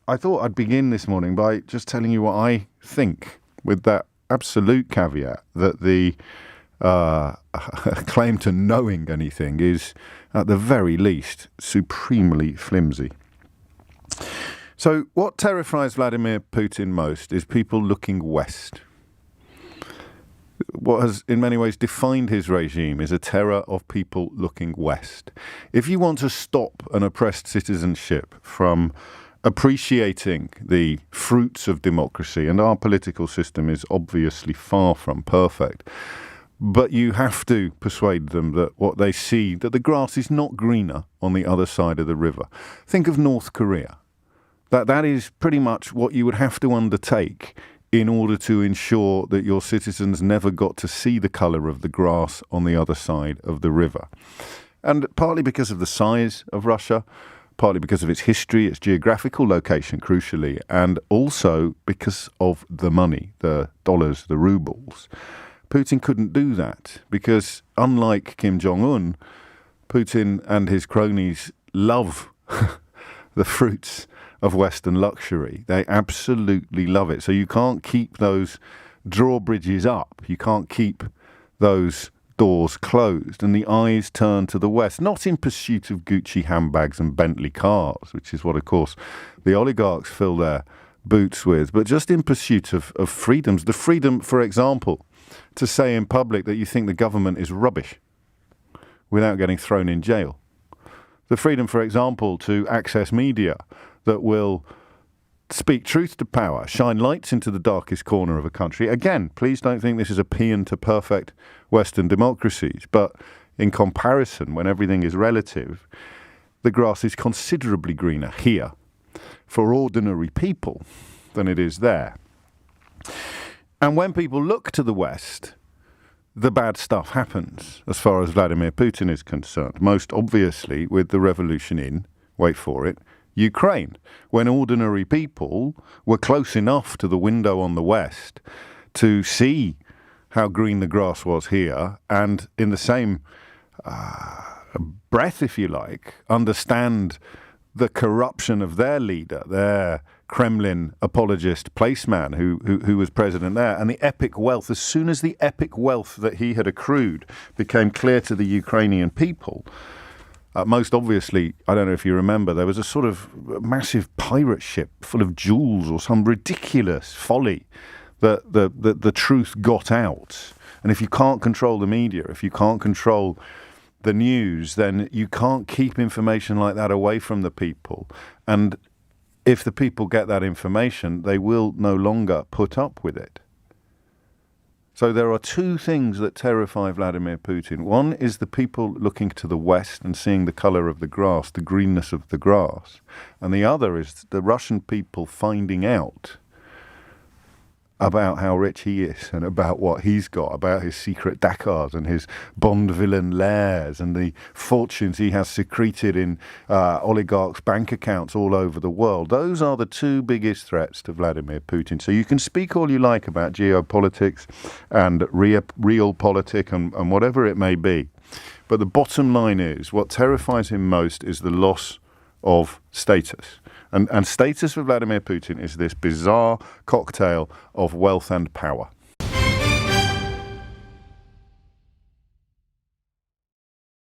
I thought I'd begin this morning by just telling you what I think, with that absolute caveat that the claim to knowing anything is, at the very least, supremely flimsy. So what terrifies Vladimir Putin most is people looking west. What has in many ways defined his regime is a terror of people looking west. If you want to stop an oppressed citizenship from appreciating the fruits of democracy, and our political system is obviously far from perfect, but you have to persuade them that what they see, that the grass is not greener on the other side of the river. Think of North Korea. That is pretty much what you would have to undertake in order to ensure that your citizens never got to see the colour of the grass on the other side of the river. And partly because of the size of Russia, partly because of its history, its geographical location, crucially, and also because of the money, the dollars, the rubles. Putin couldn't do that because, unlike Kim Jong-un, Putin and his cronies love the fruits of Western luxury. They absolutely love it. So you can't keep those drawbridges up. You can't keep those doors closed, and the eyes turn to the West, not in pursuit of Gucci handbags and Bentley cars, which is what, of course, the oligarchs fill their boots with, but just in pursuit of freedoms. The freedom, for example, to say in public that you think the government is rubbish without getting thrown in jail. The freedom, for example, to access media that will speak truth to power, shine lights into the darkest corner of a country. Again, please don't think this is a paean to perfect Western democracies, but in comparison, when everything is relative, the grass is considerably greener here for ordinary people than it is there. And when people look to the West, the bad stuff happens as far as Vladimir Putin is concerned. Most obviously with the revolution in, wait for it, Ukraine, when ordinary people were close enough to the window on the West to see how green the grass was here, and in the same breath, if you like, understand the corruption of their leader, their Kremlin apologist placeman who was president there, and the epic wealth. As soon as the epic wealth that he had accrued became clear to the Ukrainian people, most obviously, I don't know if you remember, there was a sort of massive pirate ship full of jewels or some ridiculous folly that the truth got out. And if you can't control the media, if you can't control the news, then you can't keep information like that away from the people. And if the people get that information, they will no longer put up with it. So there are two things that terrify Vladimir Putin. One is the people looking to the West and seeing the colour of the grass, the greenness of the grass. And the other is the Russian people finding out about how rich he is and about what he's got, about his secret Dakars and his Bond villain lairs and the fortunes he has secreted in oligarchs' bank accounts all over the world. Those are the two biggest threats to Vladimir Putin. So you can speak all you like about geopolitics and realpolitik and whatever it may be. But the bottom line is, what terrifies him most is the loss of status. And status for Vladimir Putin is this bizarre cocktail of wealth and power.